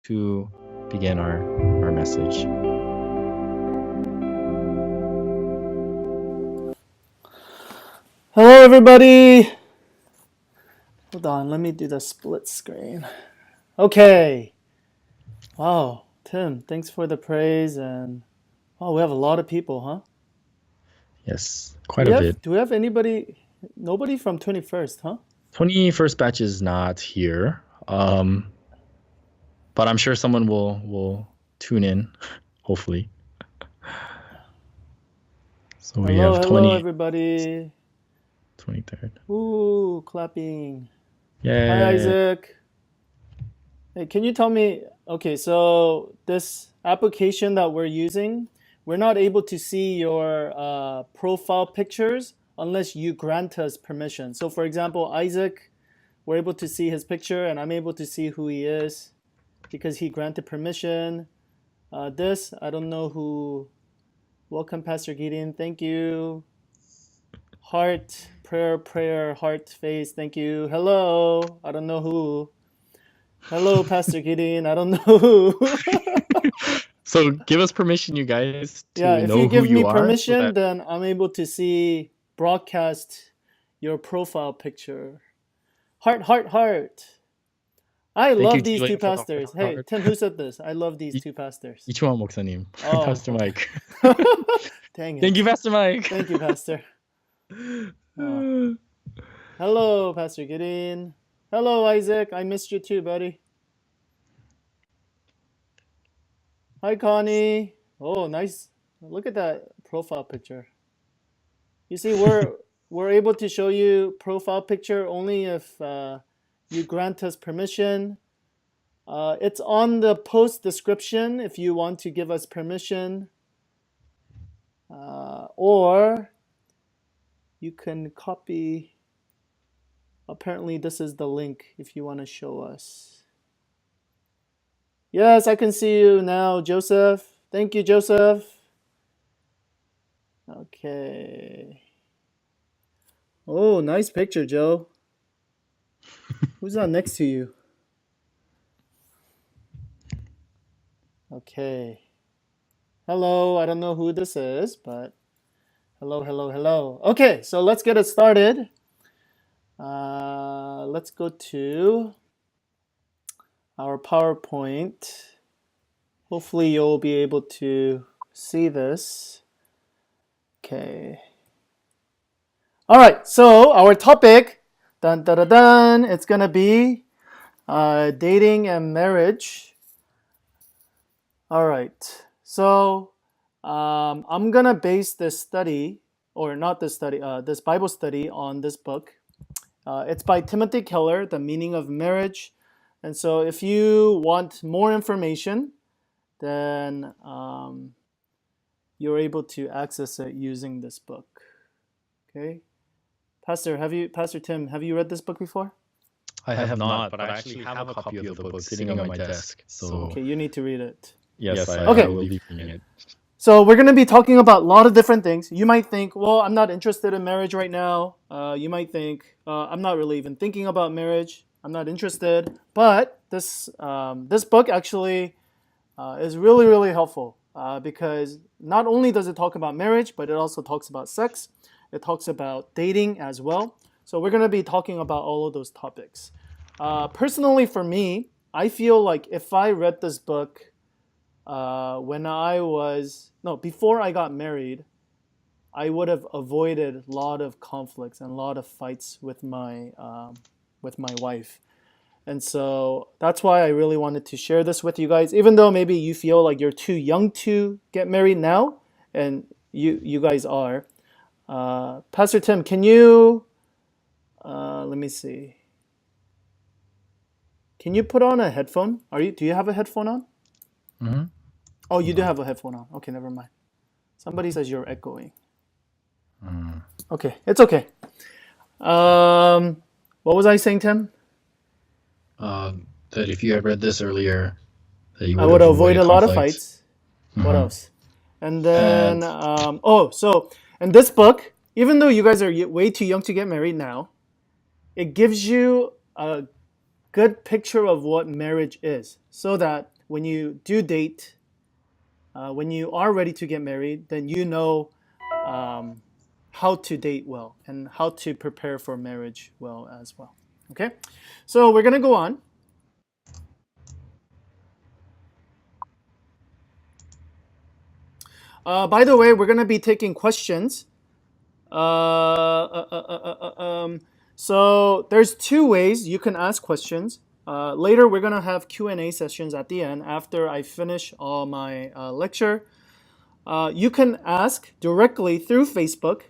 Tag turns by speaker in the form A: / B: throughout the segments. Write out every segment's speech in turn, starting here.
A: to begin our message.
B: Hello, everybody. Hold on, let me do the split screen. Okay. Wow, Tim, thanks for the praise. And wow, we have a lot of people, huh?
A: Yes,
B: Do
A: quite
B: we
A: a
B: have
A: bit.
B: do we have anybody? Nobody from 21st, huh?
A: 21st batch is not here, but I'm sure someone will tune in, hopefully. So we
B: Hello,
A: have
B: hello, everybody.
A: 23rd.
B: Ooh, clapping. Hi,
A: Yay!
B: Isaac. Hey, can you tell me? Okay, so this application that we're using, we're not able to see your profile pictures unless you grant us permission. So, for example, Isaac, we're able to see his picture, and I'm able to see who he is because he granted permission. This, I don't know who. Welcome, Pastor Gideon. Thank you. Heart, prayer, heart, face. Thank you. Hello. I don't know who. Hello, Pastor Gideon. I don't know who.
A: So give us permission, you guys,
B: Yeah,
A: to
B: if you
A: know who
B: give me
A: you are, so
B: permission,
A: that
B: then I'm able to see, broadcast your profile picture. Heart, heart, heart. I
A: thank you,
B: love these two
A: T-Wayne, for the
B: pastors. Hey,
A: heart.
B: Tim, who said this? I love these two pastors.
A: 이충환 목사님,
B: Oh,
A: Pastor Mike.
B: okay. Dang
A: Thank you,
B: it.
A: Pastor Mike.
B: Thank you, Pastor. Oh. Hello, Pastor Gideon. Hello, Isaac. I missed you too, buddy. Hi, Connie. Oh, nice. Look at that profile picture. You see, we're able to show you profile picture only if you grant us permission. It's on the post description if you want to give us permission, or you can copy. Apparently, this is the link if you want to show us. Yes, I can see you now, Joseph. Thank you, Joseph. Okay. Oh, nice picture, Joe. Who's that next to you? Okay. Hello, I don't know who this is, but hello, hello, hello. Okay, so let's get it started. Let's go to our PowerPoint. Hopefully you'll be able to see this. Okay. All right, so our topic, dun, dun, dun, dun, it's gonna be dating and marriage. All right, so I'm gonna base this study, or not this study, this Bible study on this book. It's by Timothy Keller, The Meaning of Marriage. And so if you want more information, then you're able to access it using this book. Okay. Pastor Tim, have you read this book before?
A: I have not, but I actually have a copy of the book sitting on my desk. So
B: Okay, you need to read it.
A: yes, I
B: Okay.
A: will be reading it.
B: So we're going to be talking about a lot of different things. You might think, well, I'm not interested in marriage right now. You might think, I'm not really even thinking about marriage. I'm not interested. But this book actually is really, really helpful because not only does it talk about marriage, but it also talks about sex. It talks about dating as well. So we're going to be talking about all of those topics. Personally, for me, I feel like if I read this book before I got married, I would have avoided a lot of conflicts and a lot of fights with my wife. And so that's why I really wanted to share this with you guys, even though maybe you feel like you're too young to get married now, and you guys are. Pastor Tim, can you, let me see. Can you put on a headphone? Do you have a headphone on?
A: Mm-hmm.
B: Oh, you do have a headphone on. Okay, never mind. Somebody says you're echoing. Okay, it's okay. What was I saying, Tim?
A: That if you had read this earlier, that you
B: I
A: would
B: would
A: have
B: avoid
A: avoided
B: a lot of
A: conflict.
B: fights. What else? And then, so in this book, even though you guys are way too young to get married now, it gives you a good picture of what marriage is, so that when you do date, when you are ready to get married, then you know how to date well and how to prepare for marriage well as well. Okay, so we're gonna go on. By the way, we're gonna be taking questions. So there's two ways you can ask questions. Later, we're gonna have Q&A sessions at the end after I finish all my lecture. You can ask directly through Facebook,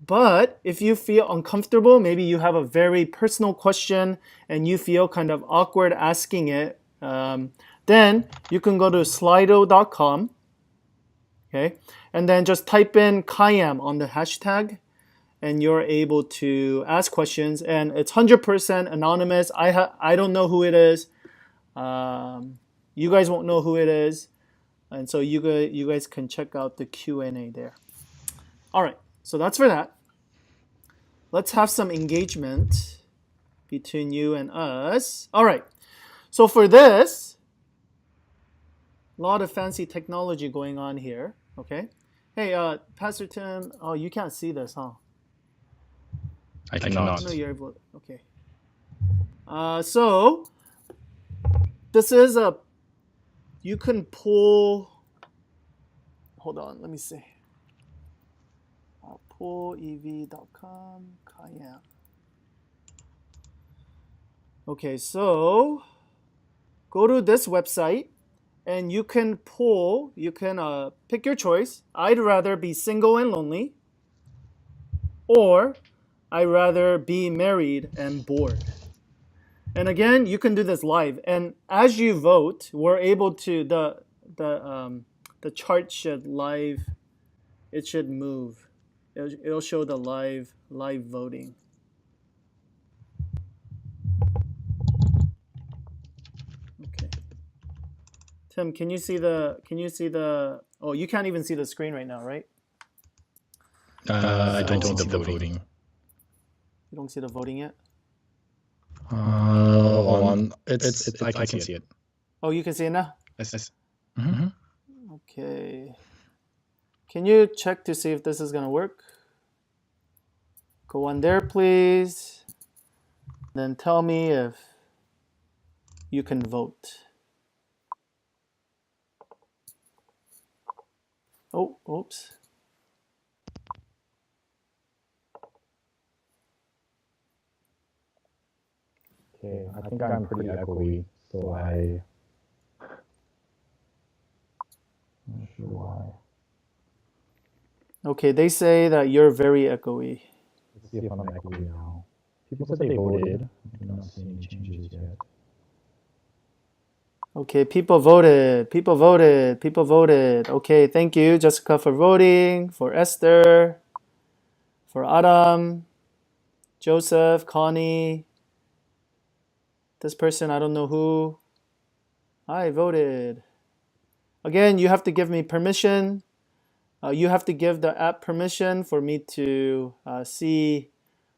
B: but if you feel uncomfortable, maybe you have a very personal question and you feel kind of awkward asking it, then you can go to slido.com, okay, and then just type in Kayamm on the hashtag, and you're able to ask questions. And it's 100% anonymous. I don't know who it is. You guys won't know who it is, and so you guys can check out the Q&A there. All right, so that's for that. Let's have some engagement between you and us. All right, so for this, a lot of fancy technology going on here, okay? Hey, Pastor Tim, oh, you can't see this, huh?
A: I cannot.
B: No, you're able, okay. So, this is you can pull, hold on, let me see. Pullev.com, Kayamm. Okay, so go to this website and you can pull, you can pick your choice. I'd rather be single and lonely, or I'd rather be married and bored. And again, you can do this live. And as you vote, we're able to, the chart should live, it should move. It'll show the live voting. Okay. Tim, can you see the, oh, you can't even see the screen right now, right?
A: I don't see the voting.
B: You don't see the voting yet?
A: Hold on. I can see it.
B: Oh, you can see it now?
A: Yes. Mm-hmm.
B: Okay. Can you check to see if this is gonna work? Go on there, please. Then tell me if you can vote. Oh, oops.
C: Okay, I think I'm pretty echoey, so I'm not sure why.
B: Okay, they say that you're very echoey.
C: Let's see if I'm echoey now. People said they voted. I do not see any changes yet.
B: Okay, people voted. People voted. People voted. Okay, thank you, Jessica, for voting. For Esther. For Adam. Joseph. Connie. This person, I don't know who. I voted. Again, you have to give me permission. You have to give the app permission for me to see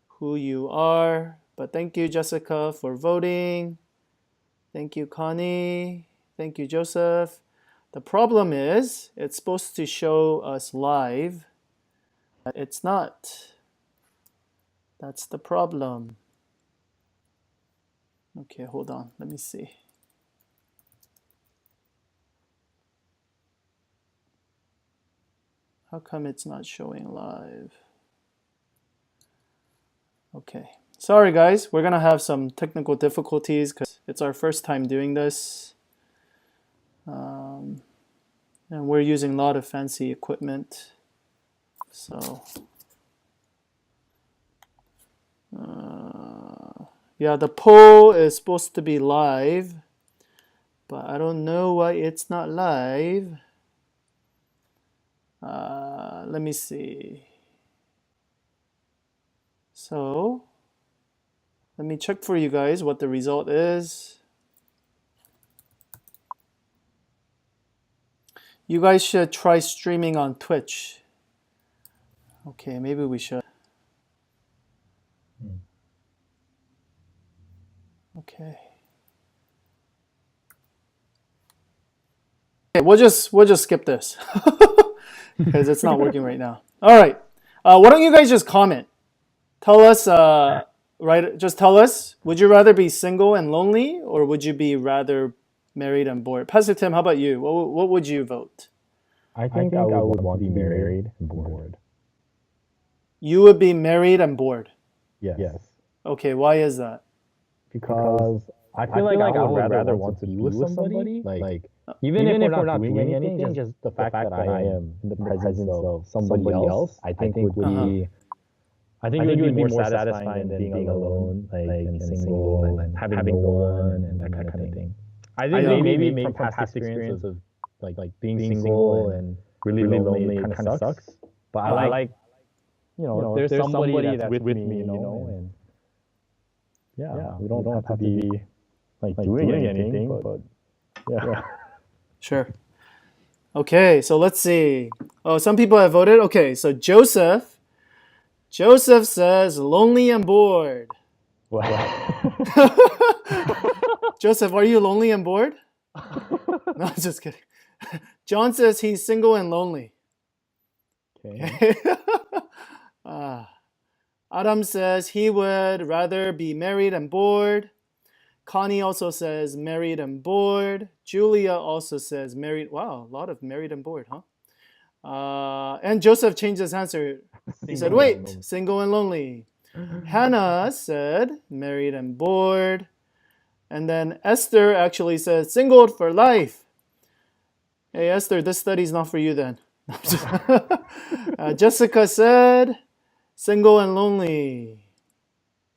B: who you are. But thank you, Jessica, for voting. Thank you, Connie. Thank you, Joseph. The problem is it's supposed to show us live. It's not. That's the problem. Okay, hold on. Let me see. How come it's not showing live? Okay. Sorry, guys. We're going to have some technical difficulties because it's our first time doing this. And we're using a lot of fancy equipment. So, yeah, the poll is supposed to be live, but I don't know why it's not live. Let me see. So, let me check for you guys what the result is. You guys should try streaming on Twitch. Okay, maybe we should. Okay. we'll just skip this because it's not working right now. All right. Why don't you guys just comment? Tell us. Just tell us. Would you rather be single and lonely, or would you be rather married and bored? Pastor Tim, how about you? What would you vote?
C: I think I would want to be married and bored.
B: You would be married and bored.
C: Yes.
B: Okay, why is that?
C: Because I feel like I would rather want to be with somebody. Like even if we're not doing anything, just the fact that I am in the presence of somebody else, I think would be. I think it would be more satisfying than being alone, like and single and having no one and that kind of thing. I think maybe from past experience of like being single and really lonely, it kind of sucks. But I like, if there's somebody that's with me, and yeah, we don't have to be like doing anything, but yeah.
B: Sure. Okay, so let's see. Oh, some people have voted. Okay, so Joseph says lonely and bored.
C: What?
B: Joseph, are you lonely and bored? No, just kidding. John says he's single and lonely.
C: Okay.
B: Adam says he would rather be married and bored. Connie also says married and bored. Julia also says married. Wow, a lot of married and bored, huh? And Joseph changed his answer. He said, wait, single and lonely. Hannah said married and bored. And then Esther actually said single for life. Hey, Esther, this study's not for you then. Jessica said single and lonely.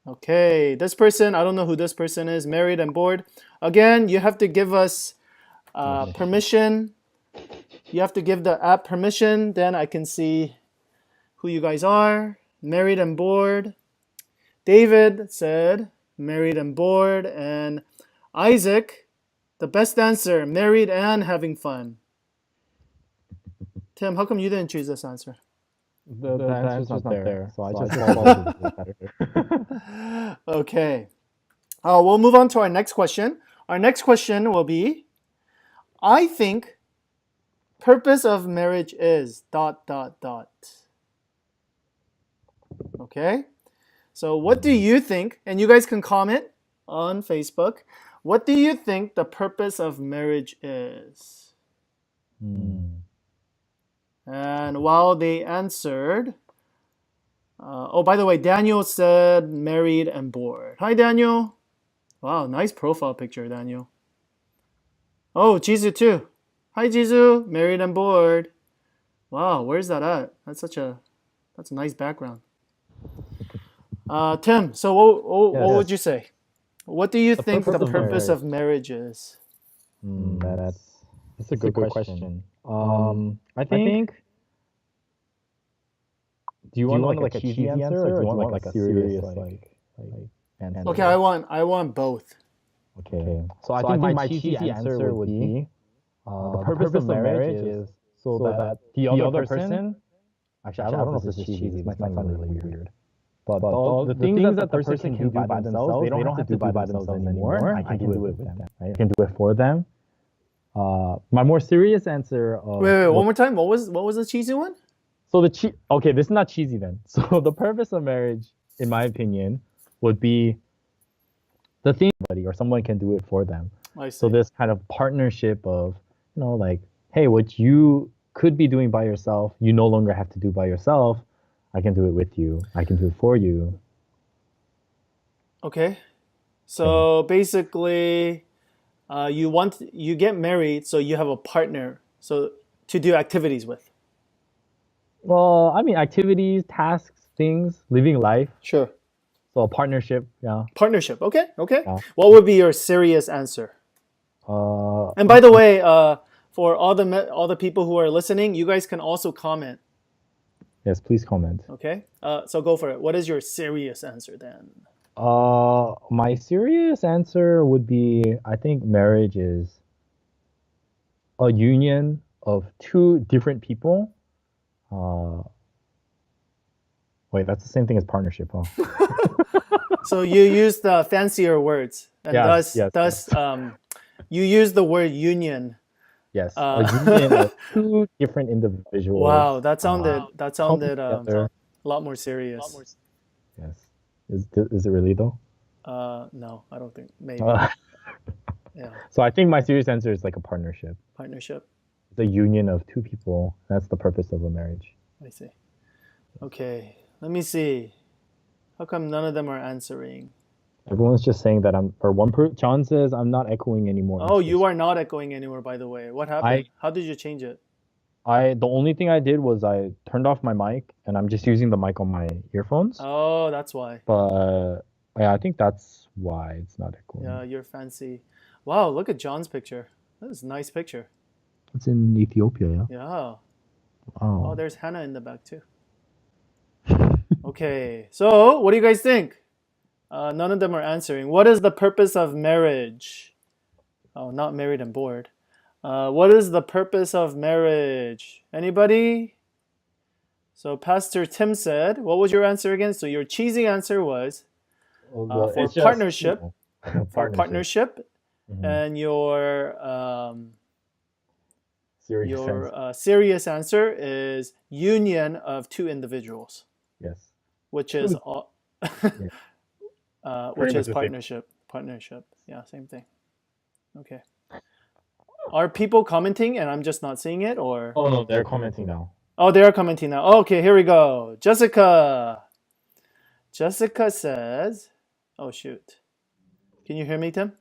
B: Okay, this person, I don't know who this person is, married and bored. Again, you have to give us permission. You have to give the app permission, then I can see who you guys are. Married and bored. David said married and bored. And Isaac, the best answer, married and having fun. Tim, how come you didn't choose this answer?
C: The answer's not there, so I just followed better.
B: Okay. We'll move on to our next question. Our next question will be, I think purpose of marriage is ... Okay? So what do you think? And you guys can comment on Facebook. What do you think the purpose of marriage is? And while they answered, by the way, Daniel said married and bored. Hi, Daniel. Wow, nice profile picture, Daniel. Oh, Jizu too. Hi, Jizu. Married and bored. Wow, where's that at? That's a nice background. Tim, so what would you say? What do you think the purpose of marriage is?
C: That's a good question. I think. Do you want like a cheesy answer, or do you want like a serious answer?
B: Okay, I want both.
C: Okay. So I think my cheesy answer would be the purpose of marriage is so that the other person. Actually, I don't know if this is cheesy. It might sound really weird. But the things that the person can do by themselves, they don't have to do by themselves anymore. I can do it with them. Right? I can do it for them. My more serious answer.
B: Wait, one more time. What was the cheesy one?
C: So okay, this is not cheesy then. So the purpose of marriage, in my opinion, would be the thing or someone can do it for them.
B: I see.
C: So this kind of partnership of, like, hey, what you could be doing by yourself, you no longer have to do by yourself. I can do it with you. I can do it for you.
B: Okay. So basically, you get married, so you have a partner, so to do activities with.
C: Well, I mean, activities, tasks, things, living life.
B: Sure.
C: So a partnership, yeah.
B: Partnership. Okay.
C: Yeah.
B: What would be your serious answer? And by the way, for all the people who are listening, you guys can also comment.
C: Yes, please comment.
B: Okay. So go for it. What is your serious answer then?
C: My serious answer would be, I think marriage is a union of two different people. Wait, that's the same thing as partnership, huh?
B: So you use the fancier words, and thus, you use the word union.
C: Yes,
B: Uh,
C: a union of two different individuals.
B: wow, that
C: uh,
B: sounded
C: together.
B: a lot more serious.
C: Yes. Is it really though?
B: No, I don't think. Maybe.
C: Uh,
B: Yeah,
C: so I think my serious answer is like a partnership.
B: partnership.
C: It's a union of two people. That's the purpose of a marriage.
B: I see. Okay, let me see. How come none of them are answering?
C: Everyone's just saying that John says I'm not echoing anymore.
B: Oh, you are not echoing anymore, by the way. What happened? How did you change it?
C: The only thing I did was I turned off my mic and I'm just using the mic on my earphones.
B: Oh, that's why.
C: But yeah, I think that's why it's not echoing.
B: Yeah, you're fancy. Wow, look at John's picture. That is a nice picture.
C: It's in Ethiopia, yeah.
B: Yeah.
C: Oh.
B: Oh, there's Hannah in the back too. Okay, so what do you guys think? None of them are answering. What is the purpose of marriage? Oh, not married and bored. What is the purpose of marriage? Anybody? So Pastor Tim said, what was your answer again? So your cheesy answer was for partnership. For partnership.
C: Mhm.
B: And your serious answer is union of two individuals.
C: Yes.
B: Which is which is
C: much the same.
B: partnership. Partnership. Yeah, same thing. Okay. Are people commenting and I'm just not seeing it, or?
C: Oh no, they're commenting now.
B: Oh, they are commenting now. Okay, here we go. Jessica. Jessica says, oh shoot. Can you hear me, Tim?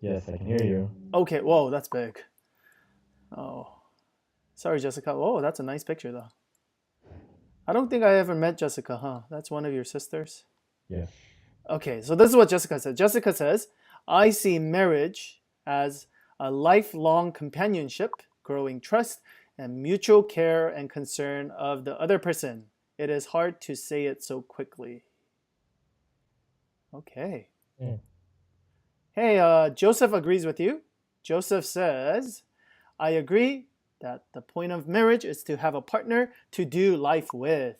C: Yes, I can hear you.
B: Okay, whoa, that's big. Oh. Sorry, Jessica. Whoa, that's a nice picture though. I don't think I ever met Jessica, huh? That's one of your sisters?
C: Yes.
B: Okay, so this is what Jessica said. Jessica says, I see marriage as a lifelong companionship, growing trust, and mutual care and concern of the other person. It is hard to say it so quickly. Okay. Hey, Joseph agrees with you. Joseph says, I agree that the point of marriage is to have a partner to do life with.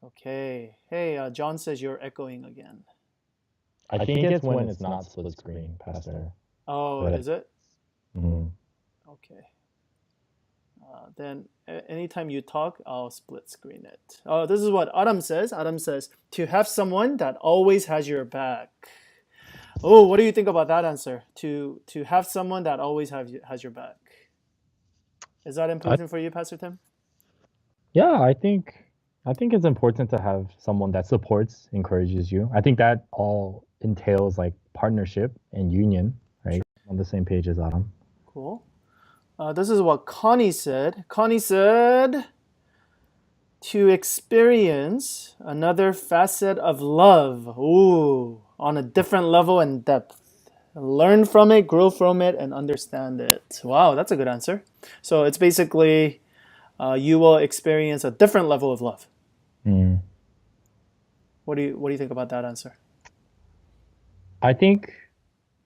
B: Okay. Hey, John says you're echoing again.
C: I think it's when it's not split screen, Pastor.
B: Oh, is it?
C: Mm-hmm.
B: Okay. Then anytime you talk, I'll split screen it. Oh, this is what Adam says. Adam says, to have someone that always has your back. Oh, what do you think about that answer? To have someone that always has your back. Is that important for you, Pastor Tim?
C: Yeah, I think it's important to have someone that supports, encourages you. I think that all entails like partnership and union, right? On the same page as Adam.
B: Cool. This is what Connie said. Connie said, to experience another facet of love. Ooh, on a different level and depth. Learn from it, grow from it, and understand it. Wow, that's a good answer. So it's basically you will experience a different level of love.
C: Mm.
B: What do you think about that answer?
C: I think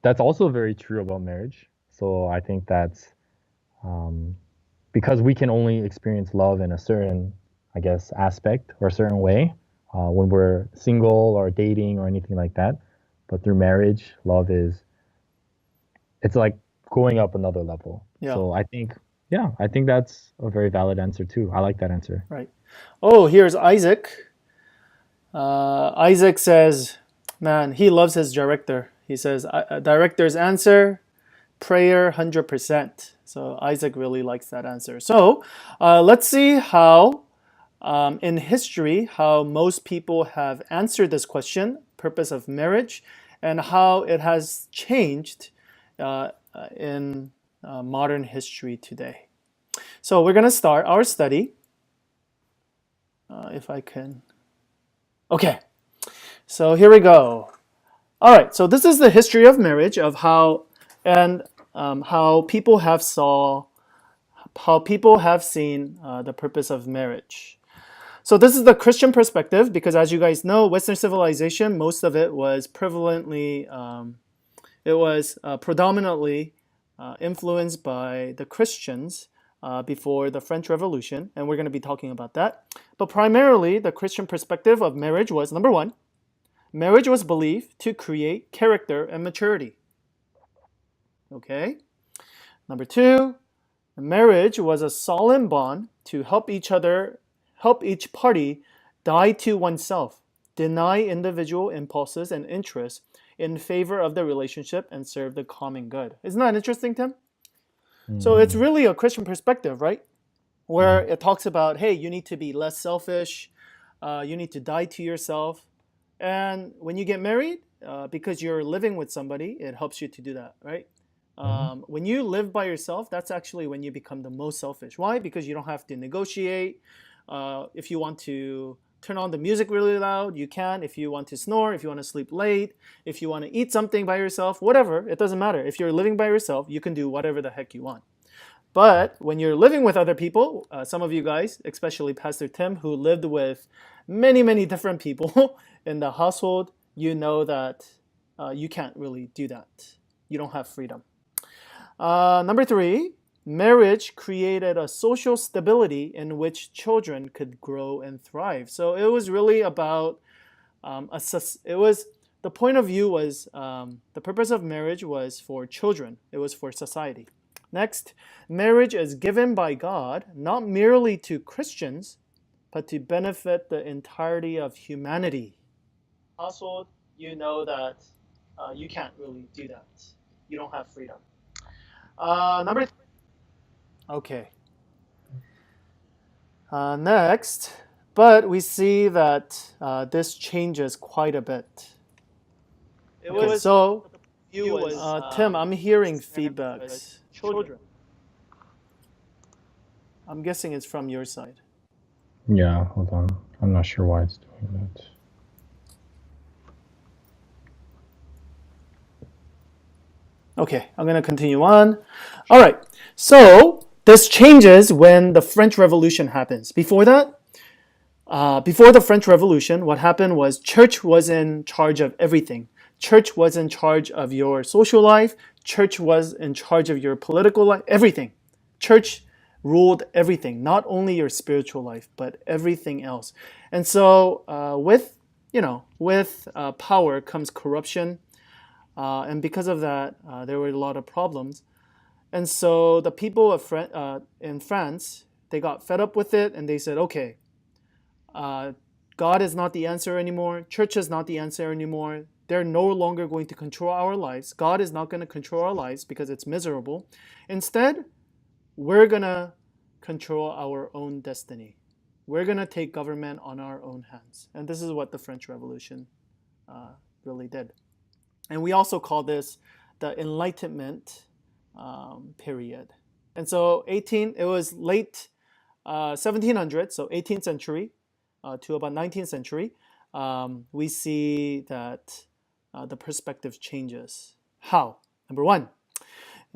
C: that's also very true about marriage. So I think that's because we can only experience love in a certain, I guess, aspect or a certain way when we're single or dating or anything like that. But through marriage, love it's like going up another level.
B: Yeah.
C: So I think that's a very valid answer too. I like that answer.
B: Right. Oh, here's Isaac. Isaac says, man, he loves his director. He says, director's answer, prayer 100%. So Isaac really likes that answer. So let's see how, in history, how most people have answered this question, purpose of marriage, and how it has changed in modern history today. So we're going to start our study. If I can. Okay. So here we go. All right. So this is the history of marriage, of how people have seen the purpose of marriage. So this is the Christian perspective, because as you guys know, Western civilization, most of it was predominantly influenced by the Christians before the French Revolution, and we're going to be talking about that. But primarily, the Christian perspective of marriage was, number one, marriage was believed to create character and maturity. Okay? Number 2, marriage was a solemn bond to help each party die to oneself, deny individual impulses and interests in favor of the relationship and serve the common good. Isn't that interesting, Tim? So it's really a Christian perspective, right? Where it talks about, hey, you need to be less selfish, you need to die to yourself. And when you get married, because you're living with somebody, it helps you to do that, right? When you live by yourself, that's actually when you become the most selfish. Why? Because you don't have to negotiate. If you want to turn on the music really loud, you can. If you want to snore, if you want to sleep late, if you want to eat something by yourself, whatever, it doesn't matter. If you're living by yourself, you can do whatever the heck you want. But when you're living with other people, some of you guys, especially Pastor Tim, who lived with many, many different people in the household, you know that you can't really do that. You don't have freedom. Number 3, marriage created a social stability in which children could grow and thrive. So it was really about, the point of view was, the purpose of marriage was for children. It was for society. Next, marriage is given by God not merely to Christians, but to benefit the entirety of humanity. Household, you know that you can't really do that. You don't have freedom. Number 3. Okay. Next, but we see that this changes quite a bit. Tim, I'm hearing feedbacks. Children. I'm guessing it's from your side.
C: Yeah, hold on. I'm not sure why it's doing that.
B: Okay, I'm going to continue on. All right, so this changes when the French Revolution happens. Before that, before the French Revolution, what happened was church was in charge of everything. Church was in charge of your social life. Church was in charge of your political life, everything. Church ruled everything, not only your spiritual life, but everything else. And so with power comes corruption. And because of that, there were a lot of problems. And so the people of in France, they got fed up with it and they said, okay, God is not the answer anymore. Church is not the answer anymore. They're no longer going to control our lives. God is not going to control our lives because it's miserable. Instead, we're going to control our own destiny. We're going to take government on our own hands. And this is what the French Revolution really did. And we also call this the Enlightenment period. And so it was late 1700s, so 18th century to about 19th century, we see that the perspective changes. How? Number 1,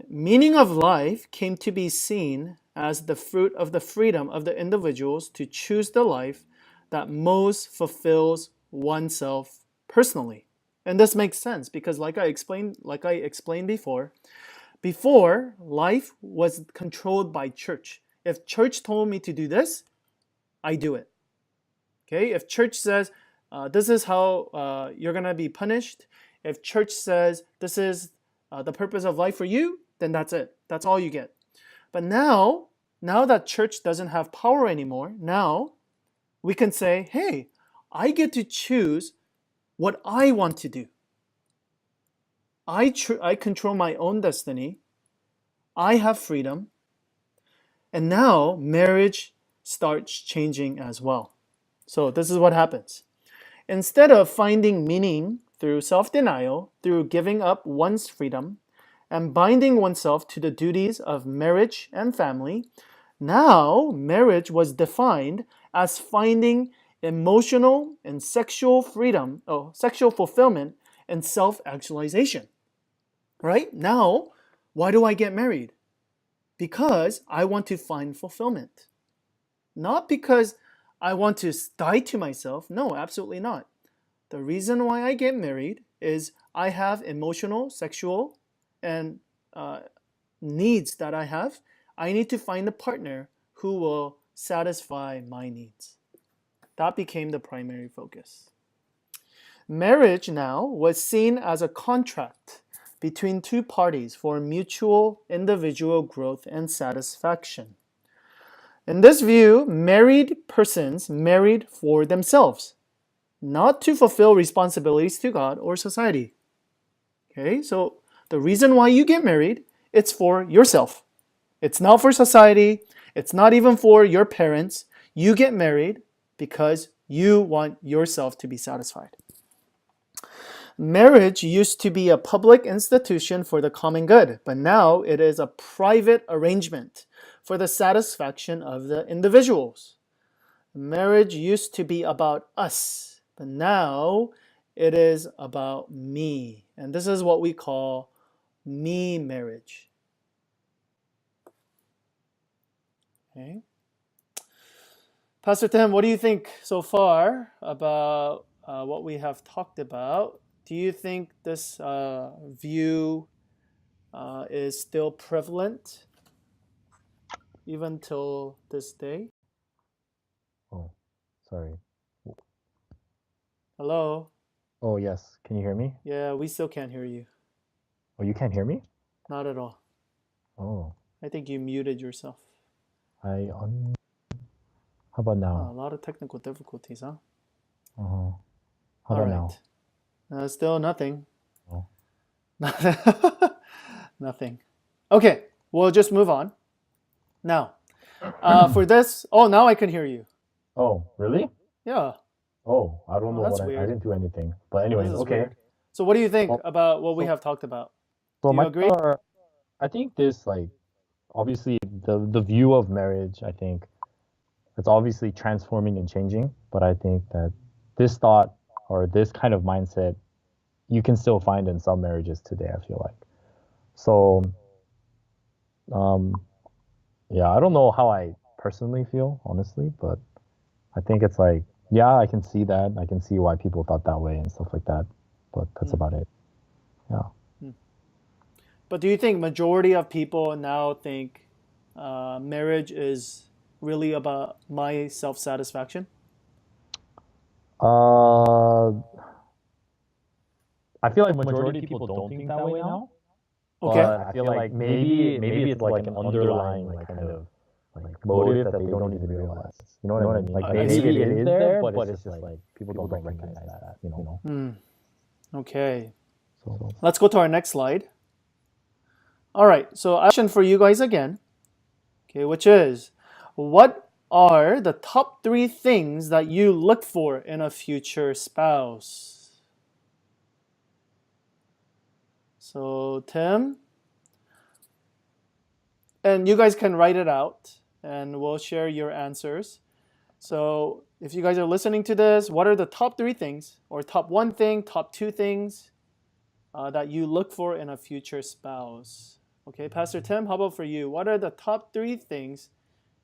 B: meaning of life came to be seen as the fruit of the freedom of the individuals to choose the life that most fulfills oneself personally. And this makes sense because like I explained before, life was controlled by church. If church told me to do this, I do it. Okay? If church says, this is how you're going to be punished, if church says, this is the purpose of life for you, then that's it. That's all you get. But now that church doesn't have power anymore, now we can say, hey, I get to choose what I want to do. I control my own destiny. I have freedom. And now marriage starts changing as well. So this is what happens. Instead of finding meaning through self-denial, through giving up one's freedom, and binding oneself to the duties of marriage and family, now marriage was defined as finding emotional and sexual freedom, sexual fulfillment and self-actualization. Right? Now, why do I get married? Because I want to find fulfillment. Not because I want to die to myself. No, absolutely not. The reason why I get married is I have emotional, sexual, and needs that I have. I need to find a partner who will satisfy my needs. That became the primary focus. Marriage now was seen as a contract between two parties for mutual individual growth and satisfaction. In this view, married persons married for themselves, not to fulfill responsibilities to God or society. Okay, so the reason why you get married, it's for yourself. It's not for society. It's not even for your parents. You get married because you want yourself to be satisfied. Marriage used to be a public institution for the common good, but now it is a private arrangement for the satisfaction of the individuals. Marriage used to be about us, but now it is about me. And this is what we call me marriage. Okay. Pastor Tim, what do you think so far about what we have talked about? Do you think this view is still prevalent even till this day?
C: Oh, sorry.
B: Hello?
C: Oh, yes. Can you hear me?
B: Yeah, we still can't hear you.
C: Oh, you can't hear me?
B: Not at all.
C: Oh,
B: I think you muted yourself.
C: how about now?
B: A lot of technical difficulties, huh?
C: Uh-huh. How about now?
B: Still nothing.
C: Oh.
B: Nothing. Okay, we'll just move on. Now, for this, oh, now I can hear you.
C: Oh, really?
B: Yeah.
C: Oh, I don't know
B: that's
C: what I
B: weird.
C: didn't do anything. But anyways,
B: This is
C: okay.
B: weird. So what do you think
C: Well,
B: about what we
C: so-
B: have talked about?
C: So
B: Do you
C: my
B: agree?
C: I think this, like, obviously the view of marriage, I think it's obviously transforming and changing, but I think that this thought or this kind of mindset you can still find in some marriages today, I feel like. So yeah, I don't know how I personally feel, honestly, but I think it's like, yeah, I can see that. I can see why people thought that way and stuff like that. But that's about it. Yeah.
B: But do you think majority of people now think marriage is really about my self-satisfaction?
C: I feel like majority of people don't think that way now.
B: Okay.
C: But I feel like maybe it's like an underlying like kind of like motive that they don't even realize. You know what I mean? Like maybe it is there, but it's just like people don't recognize that. You know.
B: Okay.
C: So
B: Let's go to our next slide. All right. So question for you guys again. Okay, which is, what are the top 3 things that you look for in a future spouse? So Tim, and you guys can write it out and we'll share your answers. So if you guys are listening to this, what are the top 3 things or top 1 thing, top 2 things that you look for in a future spouse? Okay, Pastor Tim, how about for you? What are the top 3 things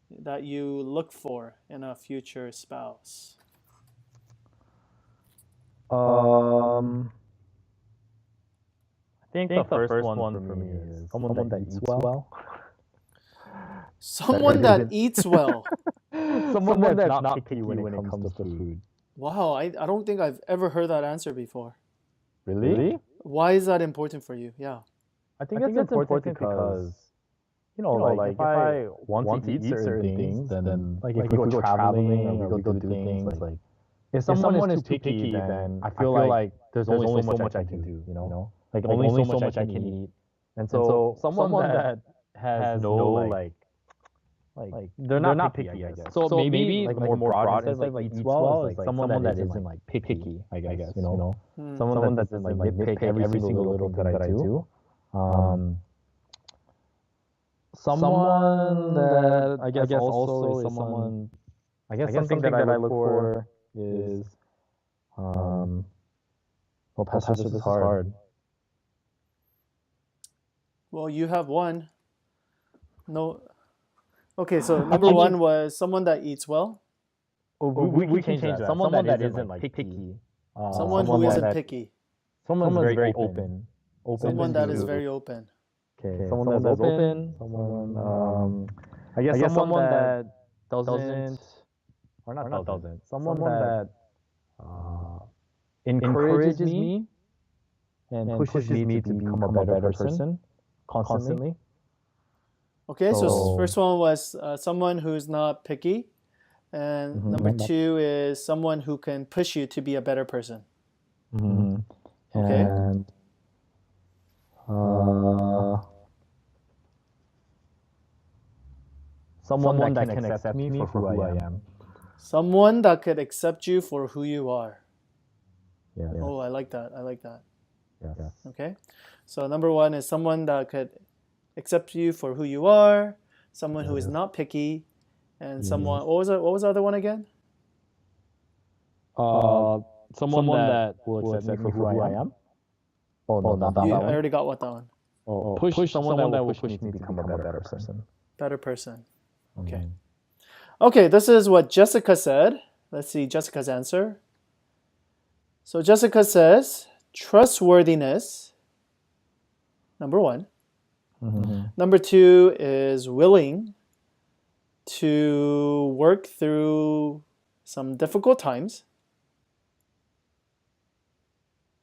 B: that you look for in a future spouse?
C: I think the first one for me is someone that eats well.
B: Someone that eats well.
C: Someone that's not picky when it comes to food.
B: Wow, I don't think I've ever heard that answer before.
C: Really?
B: Why is that important for you? Yeah.
C: I think it's important because you know, like if I want to eat certain things, then like if we go traveling or we go do things, like if someone is too picky, then I feel like there's only so much I can do, you know? Like only so much I can eat. And so someone that has no like they're not picky, I guess. So maybe like more broad instead of like eats well is like someone that isn't like picky, I guess, you know? Someone that doesn't like nitpick every single little thing that I do. Someone that I guess also is someone. I guess something that I look for is, well, Pastor, this is hard.
B: Well, you have one. No. Okay, so number 1 was someone that eats well.
C: Oh, we can change that. Someone that isn't like picky.
B: Someone who isn't picky.
C: Someone's very open.
B: Someone that is very open.
C: Okay, someone that's open. Someone, I guess someone that doesn't, or not doesn't. Someone that encourages me and pushes me to become a better person constantly.
B: Okay, so first one was someone who's not picky. And number two is someone who can push you to be a better person. Okay.
C: And someone that can accept me for who I am.
B: Someone that could accept you for who you are.
C: Yeah.
B: Oh, I like that. I like that.
C: Yeah.
B: Okay. So number one is someone that could accept you for who you are, someone who is not picky, and someone, what was the other one again?
C: Someone that will accept me for who I am. Oh, no, not that
B: I
C: one.
B: already got what that one.
C: Push someone that will push me to become a better person.
B: Better person. Okay. Okay, this is what Jessica said. Let's see Jessica's answer. So Jessica says, trustworthiness, number one. Number two is willing to work through some difficult times.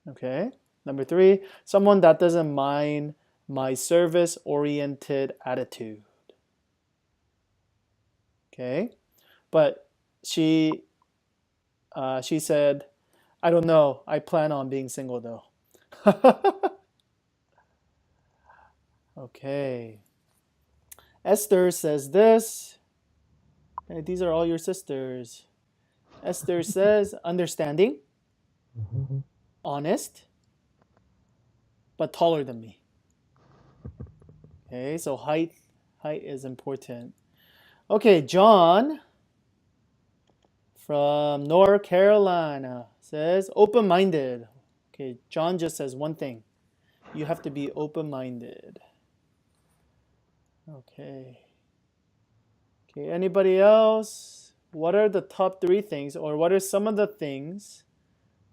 B: Okay. Number three, someone that doesn't mind my service-oriented attitude. Okay. But she said, I don't know. I plan on being single though. Okay. Esther says this. Hey, these are all your sisters. Esther says, understanding, honest, but taller than me. Okay, so height is important. Okay, John from North Carolina says open-minded. Okay, John just says one thing. You have to be open-minded. Okay. Okay, anybody else? What are the top three things, or what are some of the things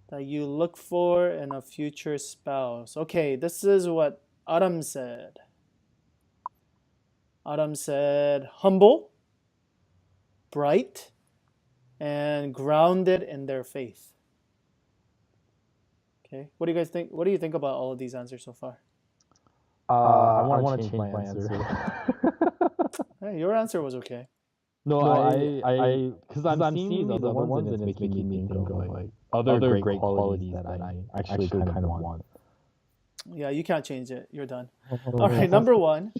B: that you look for in a future spouse? Okay, this is what Adam said. Adam said humble, bright, and grounded in their faith. Okay, what do you guys think? What do you think about all of these answers so far?
C: I want to change my answer.
B: Hey, your answer was okay.
C: No, I, because I'm seeing these other ones and it's making me think of like other great qualities that I actually kind of want.
B: Yeah, you can't change it. You're done. All right, number one.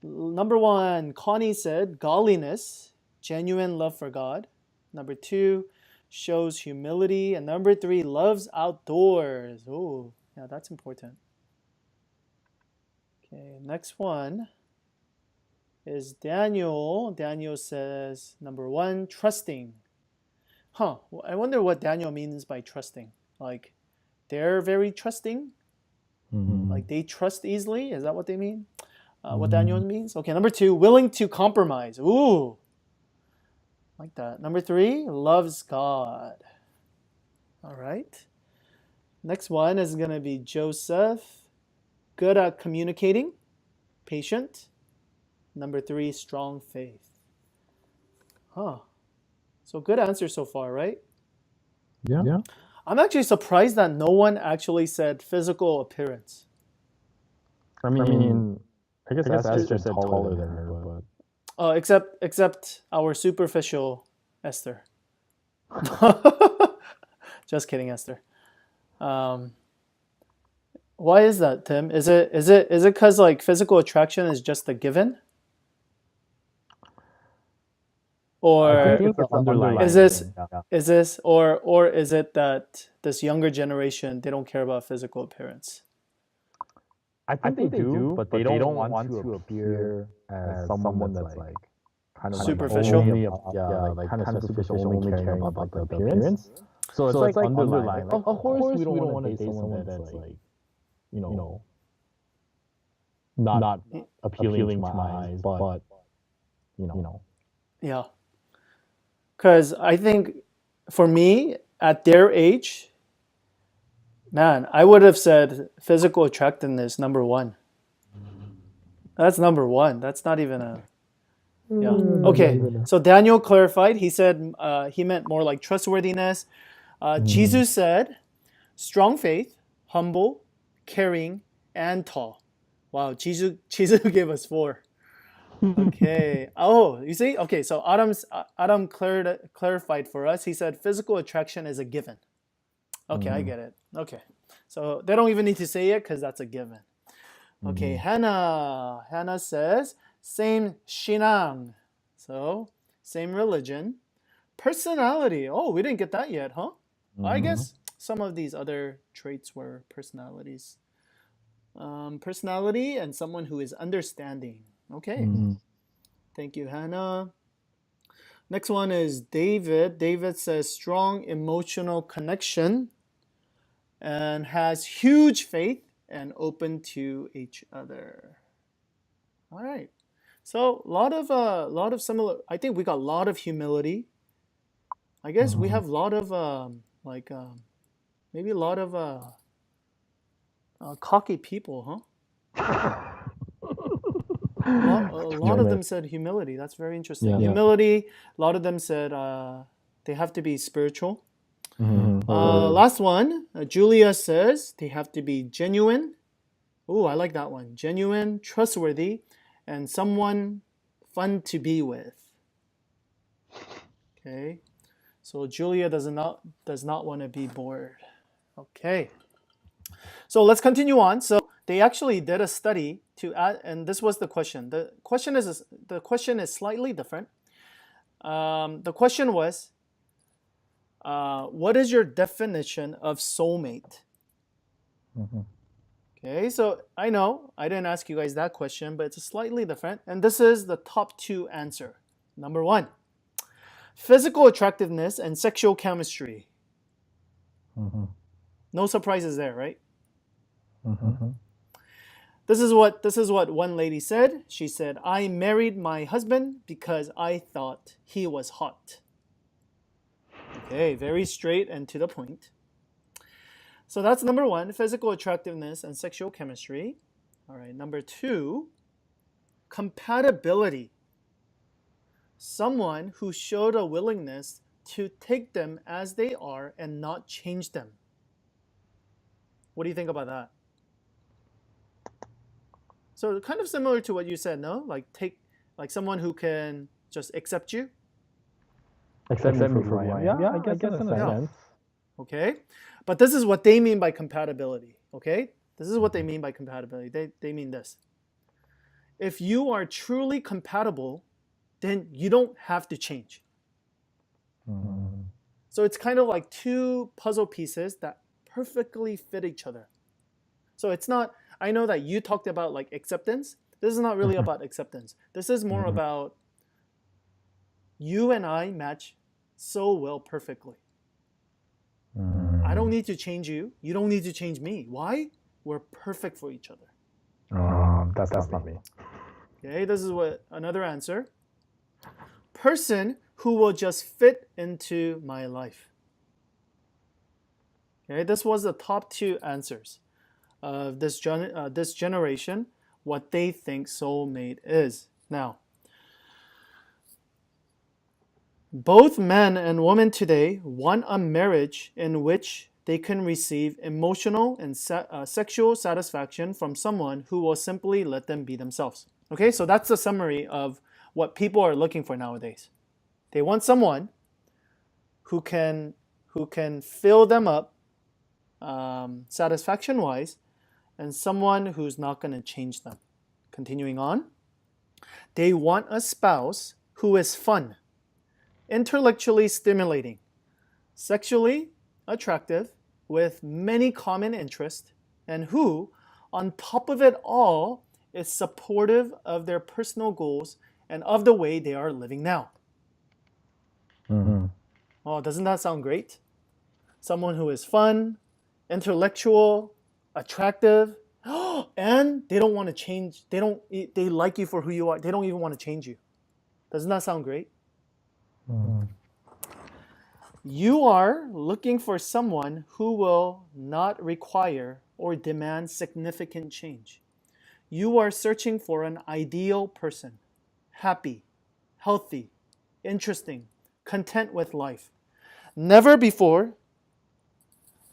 B: Number one, Connie said godliness, genuine love for God. Number two, shows humility. And number three, loves outdoors. Oh, yeah, that's important. Okay, next one is Daniel. Daniel says, number one, trusting. Well, I wonder what Daniel means by trusting. Like, they're very trusting? Like, they trust easily? Is that what they mean? What Daniel means? Okay, number two, willing to compromise. Ooh, like that. Number three, loves God. All right. Next one is going to be Joseph. Good at communicating, patient. Number three, strong faith. So good answer so far, right?
C: Yeah.
B: I'm actually surprised that no one actually said physical appearance.
C: I mean, I guess Esther said taller than her, but
B: Except our superficial Esther. Just kidding, Esther. Why is that, Tim? Is it because like physical attraction is just a given? Or
C: I think it's underlying.
B: is this or is it that this younger generation, they don't care about physical appearance?
C: I think they do, but they don't want to appear as someone that's like kind of
B: superficial.
C: Like kind of superficial, only caring about the appearance. So it's like underlying. Like, of course, we don't want to date someone that's like, not appealing to my eyes, but
B: Yeah. Because I think for me, at their age, man, I would have said physical attractiveness number one. That's number one. That's not even a... Yeah. Okay. So Daniel clarified. He said he meant more like trustworthiness. Jesus said strong faith, humble, caring, and tall. Wow, Chizu gave us 4. Okay. Oh, you see? Okay, so Adam clarified for us. He said physical attraction is a given. Okay, I get it. Okay. So they don't even need to say it because that's a given. Okay, Hannah. Hannah says same Shinang. So same religion. Personality. Oh, we didn't get that yet, huh? I guess some of these other traits were personalities. Personality and someone who is understanding. Okay. Thank you, Hannah. Next one is David. David says strong emotional connection and has huge faith and open to each other. All right. So a lot of similar. I think we got a lot of humility. I guess we have a lot of maybe a lot of cocky people, huh? A lot of them said humility. That's very interesting.
C: Yeah.
B: Humility. A lot of them said they have to be spiritual. Last one, Julia says they have to be genuine. Oh, I like that one. Genuine, trustworthy, and someone fun to be with. Okay, so Julia does not want to be bored. Okay, so let's continue on. So they actually did a study to add, and this was the question. The question is slightly different. The question was, what is your definition of soulmate? Okay, so I know I didn't ask you guys that question, but it's slightly different. And this is the top 2 answer. Number 1, physical attractiveness and sexual chemistry. No surprises there, right? This is what one lady said. She said, "I married my husband because I thought he was hot." Okay, very straight and to the point. So that's number 1, physical attractiveness and sexual chemistry. All right, number 2, compatibility. Someone who showed a willingness to take them as they are and not change them. What do you think about that? So kind of similar to what you said, no? Like someone who can just accept you.
C: Accept me for who I am. Yeah, I guess in a sense.
B: Okay, but this is what they mean by compatibility. Okay, this is what they mean by compatibility. They mean this. If you are truly compatible, then you don't have to change. So it's kind of like 2 puzzle pieces that perfectly fit each other. So it's not, I know that you talked about like acceptance. This is not really about acceptance. This is more about you and I match so well perfectly. I don't need to change you. You don't need to change me. Why? We're perfect for each other.
C: That's not me.
B: Okay, this is what another answer. Person who will just fit into my life. Okay, this was the top 2 answers of this generation, what they think soulmate is. Now, both men and women today want a marriage in which they can receive emotional and sexual satisfaction from someone who will simply let them be themselves. Okay, so that's the summary of what people are looking for nowadays. They want someone who can fill them up satisfaction-wise, and someone who's not going to change them. Continuing on, they want a spouse who is fun, intellectually stimulating, sexually attractive, with many common interests, and who, on top of it all, is supportive of their personal goals and of the way they are living now. Oh, doesn't that sound great? Someone who is fun, intellectual, attractive, and they don't want to change. They like you for who you are. They don't even want to change you. Doesn't that sound great? You are looking for someone who will not require or demand significant change. You are searching for an ideal person, happy, healthy, interesting, content with life. Never before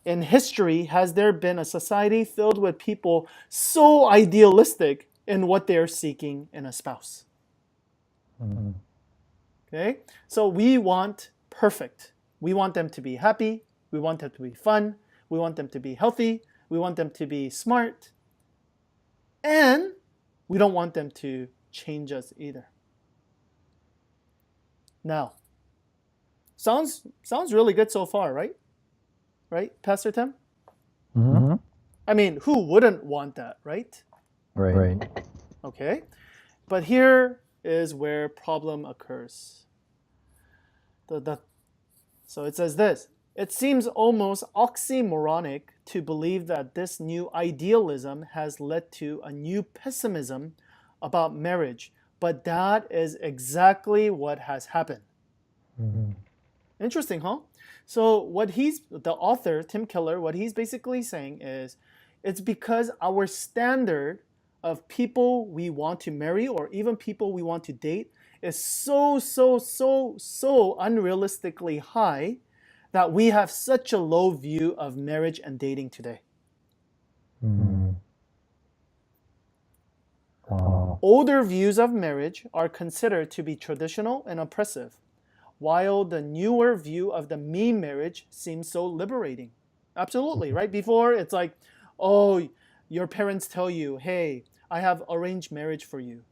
B: in history has there been a society filled with people so idealistic in what they're seeking in a spouse? Okay? So we want perfect. We want them to be happy. We want them to be fun. We want them to be healthy. We want them to be smart. And we don't want them to change us either. Now, sounds really good so far, right? Right, Pastor Tim?
C: Mm-hmm.
B: I mean, who wouldn't want that, right?
C: Right.
B: Okay. But here is where problem occurs. So it says this. It seems almost oxymoronic to believe that this new idealism has led to a new pessimism about marriage, but that is exactly what has happened.
C: Mm-hmm.
B: Interesting, huh? So the author, Tim Keller, what he's basically saying is, it's because our standard of people we want to marry or even people we want to date is so unrealistically high that we have such a low view of marriage and dating today.
C: Mm-hmm.
B: Older views of marriage are considered to be traditional and oppressive, while the newer view of the me marriage seems so liberating. Absolutely, right? Before, it's like, oh, your parents tell you, hey, I have arranged marriage for you.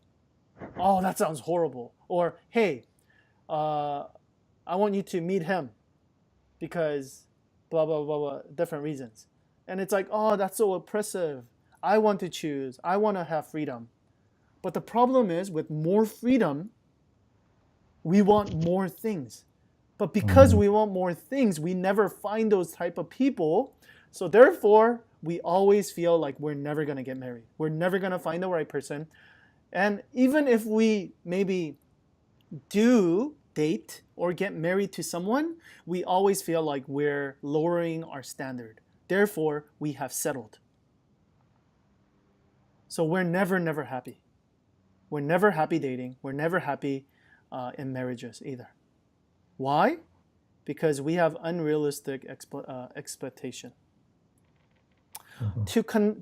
B: Oh, that sounds horrible. Or, hey, I want you to meet him because blah, blah, blah, blah, different reasons. And it's like, oh, that's so oppressive. I want to choose. I want to have freedom. But the problem is, with more freedom, we want more things. But because we want more things, we never find those type of people. So therefore, we always feel like we're never going to get married. We're never going to find the right person. And even if we maybe do date or get married to someone, we always feel like we're lowering our standard. Therefore, we have settled. So we're never happy. We're never happy dating. We're never happy in marriages either. Why? Because we have unrealistic expectation.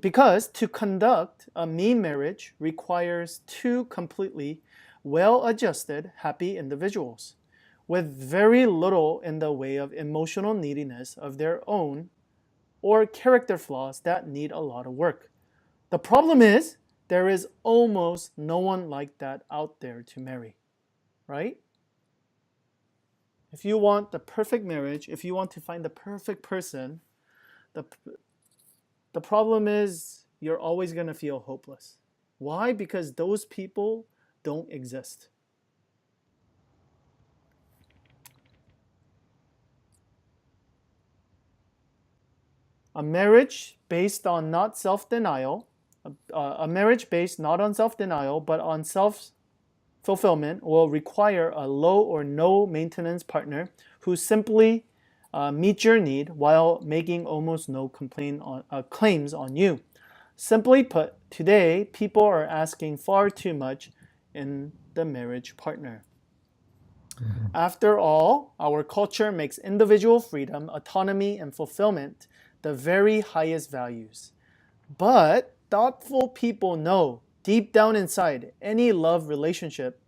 B: Because to conduct a me marriage requires two completely well-adjusted, happy individuals with very little in the way of emotional neediness of their own or character flaws that need a lot of work. The problem is, there is almost no one like that out there to marry, right? If you want the perfect marriage, if you want to find the perfect person, the problem is you're always going to feel hopeless. Why? Because those people don't exist. A marriage based on not self-denial, a marriage based not on self-denial but on self-fulfillment will require a low or no maintenance partner who simply meets your need while making almost no claims on you. Simply put, today people are asking far too much in the marriage partner. After all, our culture makes individual freedom, autonomy, and fulfillment the very highest values. But thoughtful people know deep down inside any love relationship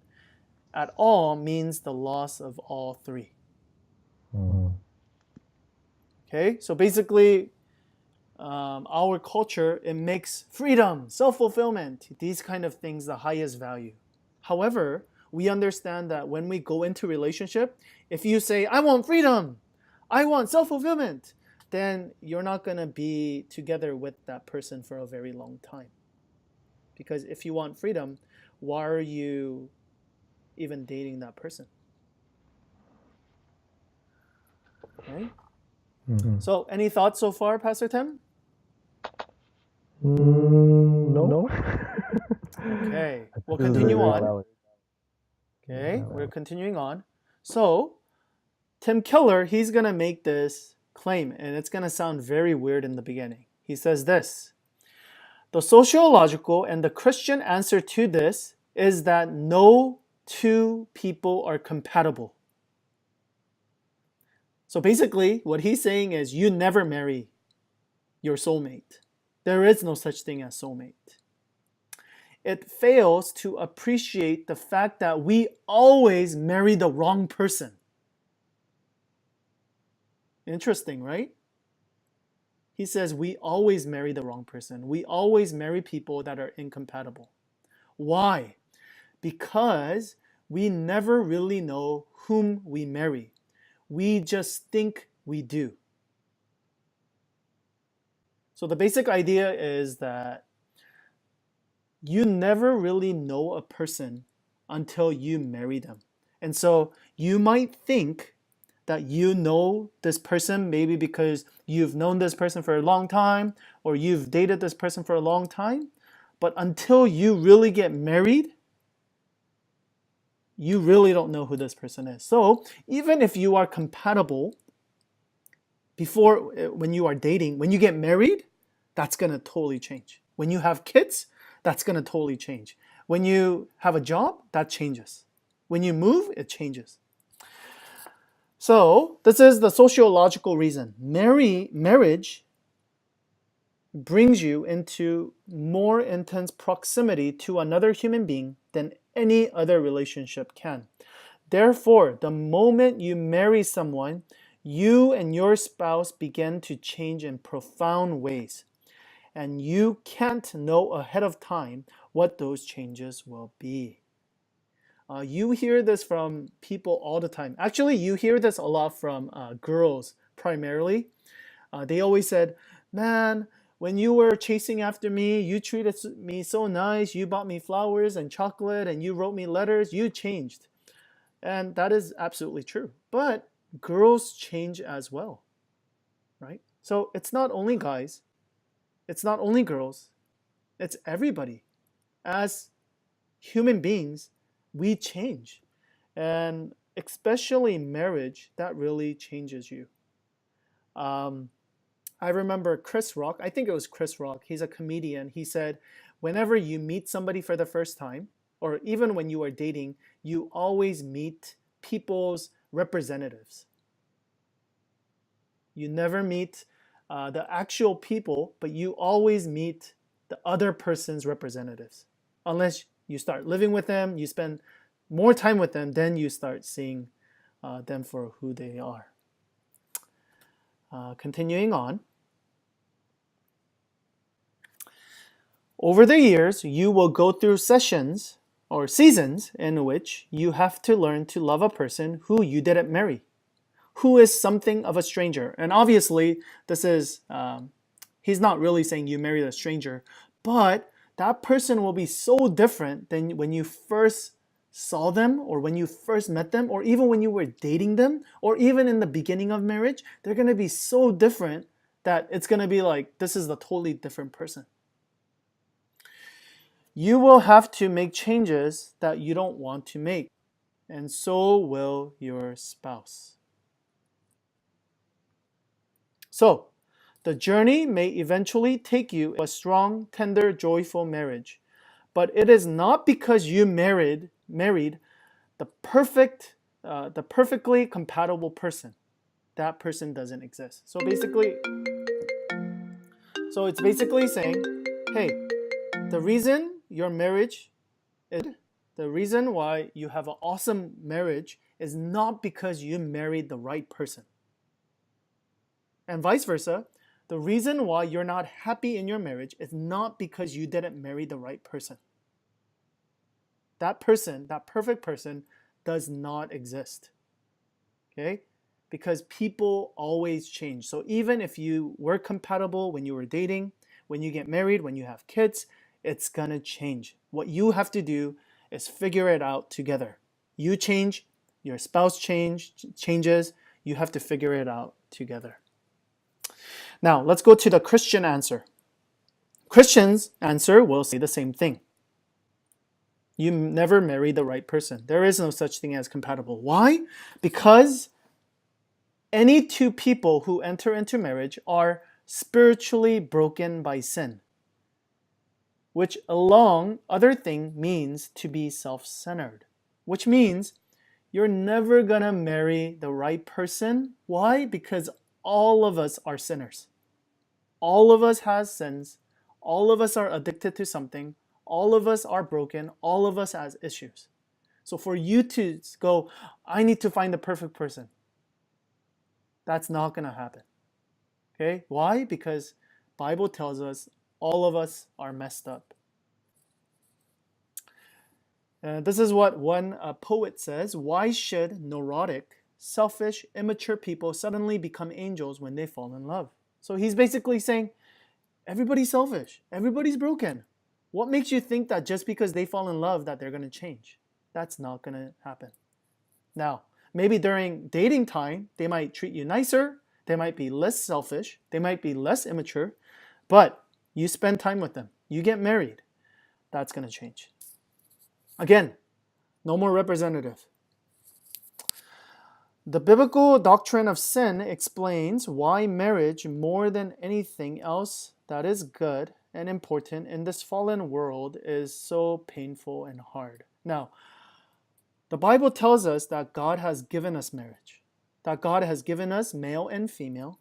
B: at all means the loss of all three. Okay, so basically, our culture, it makes freedom, self-fulfillment, these kind of things the highest value. However, we understand that when we go into relationship, if you say, I want freedom, I want self-fulfillment, then you're not going to be together with that person for a very long time. Because if you want freedom, why are you even dating that person? Right? So, any thoughts so far, Pastor Tim?
C: No.
B: Okay, we'll continue on. Okay, we're continuing on. So, Tim Keller, he's going to make this claim, and it's going to sound very weird in the beginning. He says this: the sociological and the Christian answer to this is that no two people are compatible. So basically, what he's saying is you never marry your soulmate. There is no such thing as soulmate. It fails to appreciate the fact that we always marry the wrong person. Interesting, right? He says we always marry the wrong person. We always marry people that are incompatible. Why? Because we never really know whom we marry. We just think we do. So the basic idea is that you never really know a person until you marry them. And so you might think that you know this person maybe because you've known this person for a long time or you've dated this person for a long time. But until you really get married, you really don't know who this person is. So even if you are compatible before, when you are dating, when you get married, that's going to totally change. When you have kids, that's going to totally change. When you have a job, that changes. When you move, it changes. So this is the sociological reason. Marriage brings you into more intense proximity to another human being than any other relationship can. Therefore, the moment you marry someone, you and your spouse begin to change in profound ways. And you can't know ahead of time what those changes will be. You hear this from people all the time. Actually, you hear this a lot from girls primarily. They always said, man, when you were chasing after me, you treated me so nice. You bought me flowers and chocolate and you wrote me letters. You changed. And that is absolutely true. But girls change as well, right? So it's not only guys. It's not only girls. It's everybody. As human beings, we change. And especially marriage, that really changes you. I remember Chris Rock, I think it was Chris Rock, he's a comedian. He said, whenever you meet somebody for the first time, or even when you are dating, you always meet people's representatives. You never meet the actual people, but you always meet the other person's representatives. Unless you start living with them, you spend more time with them, then you start seeing them for who they are. Continuing on. Over the years, you will go through sessions or seasons in which you have to learn to love a person who you didn't marry, who is something of a stranger. And obviously, this is, he's not really saying you married a stranger, but that person will be so different than when you first saw them or when you first met them or even when you were dating them or even in the beginning of marriage. They're going to be so different that it's going to be like, this is a totally different person. You will have to make changes that you don't want to make, and so will your spouse. So, the journey may eventually take you to a strong, tender, joyful marriage, but it is not because you married the perfectly compatible person. That person doesn't exist. So it's basically saying, hey, the reason your marriage, the reason why you have an awesome marriage is not because you married the right person. And vice versa, the reason why you're not happy in your marriage is not because you didn't marry the right person. That person, that perfect person, does not exist. Okay? Because people always change. So even if you were compatible when you were dating, when you get married, when you have kids, it's gonna change. What you have to do is figure it out together. You change, your spouse changes, you have to figure it out together. Now, let's go to the Christian answer. Christians' answer will say the same thing. You never marry the right person. There is no such thing as compatible. Why? Because any two people who enter into marriage are spiritually broken by sin, which along other thing means to be self-centered, which means you're never gonna marry the right person. Why? Because all of us are sinners. All of us has sins. All of us are addicted to something. All of us are broken. All of us has issues. So for you to go, I need to find the perfect person, that's not going to happen. Okay? Why? Because Bible tells us all of us are messed up. This is what one poet says. Why should neurotic, selfish, immature people suddenly become angels when they fall in love? So he's basically saying, everybody's selfish. Everybody's broken. What makes you think that just because they fall in love that they're going to change? That's not going to happen. Now, maybe during dating time, they might treat you nicer. They might be less selfish. They might be less immature. But you spend time with them. You get married. That's going to change. Again, no more representative. The biblical doctrine of sin explains why marriage, more than anything else that is good and important in this fallen world, is so painful and hard. Now, the Bible tells us that God has given us marriage, that God has given us male and female.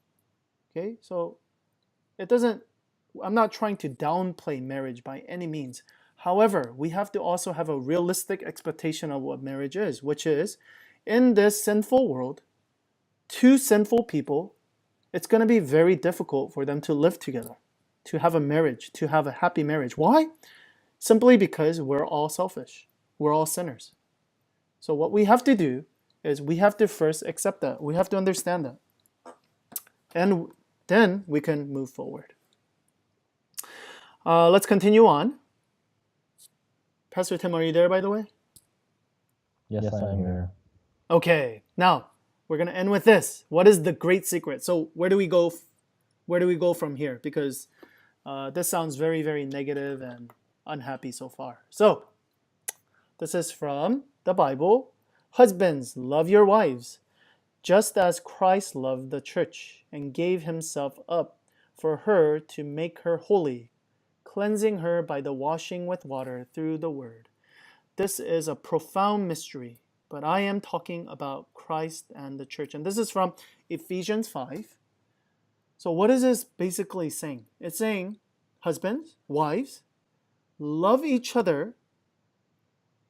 B: Okay, so I'm not trying to downplay marriage by any means. However, we have to also have a realistic expectation of what marriage is, which is, in this sinful world, two sinful people, it's going to be very difficult for them to live together, to have a marriage, to have a happy marriage. Why? Simply because we're all selfish. We're all sinners. So what we have to do is we have to first accept that. We have to understand that. And then we can move forward. Let's continue on. Pastor Tim, are you there, by the way?
C: Yes, I am here.
B: Okay, now we're going to end with this. What is the great secret? So where do we go from here? Because this sounds very, very negative and unhappy so far. So this is from the Bible. Husbands, love your wives, just as Christ loved the church and gave himself up for her to make her holy, cleansing her by the washing with water through the word. This is a profound mystery, but I am talking about Christ and the church. And this is from Ephesians 5. So what is this basically saying? It's saying, husbands, wives, love each other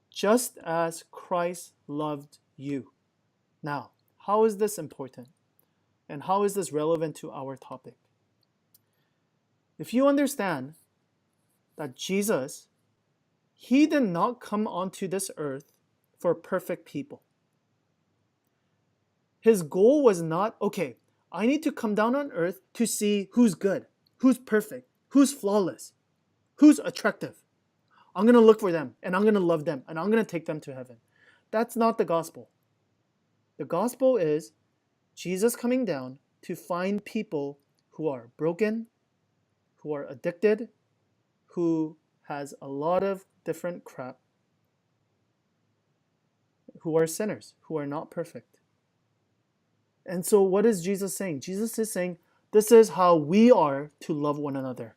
B: just as Christ loved you. Now, how is this important? And how is this relevant to our topic? If you understand that Jesus, he did not come onto this earth for perfect people. His goal was not, okay, I need to come down on earth to see who's good, who's perfect, who's flawless, who's attractive. I'm going to look for them, and I'm going to love them, and I'm going to take them to heaven. That's not the gospel. The gospel is Jesus coming down to find people who are broken, who are addicted, who has a lot of different crap, who are sinners, who are not perfect. And so what is Jesus saying? Jesus is saying, this is how we are to love one another.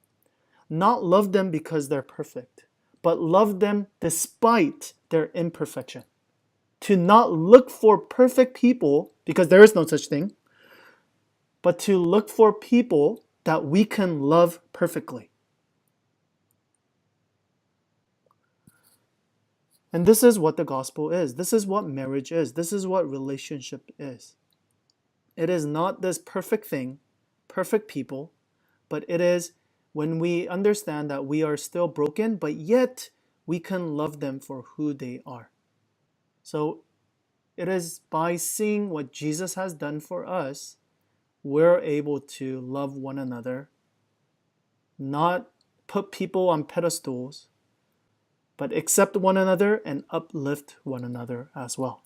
B: Not love them because they're perfect, but love them despite their imperfection. To not look for perfect people, because there is no such thing, but to look for people that we can love perfectly. And this is what the gospel is. This is what marriage is. This is what relationship is. It is not this perfect thing, perfect people, but it is when we understand that we are still broken, but yet we can love them for who they are. So it is by seeing what Jesus has done for us, we're able to love one another, not put people on pedestals, but accept one another and uplift one another as well.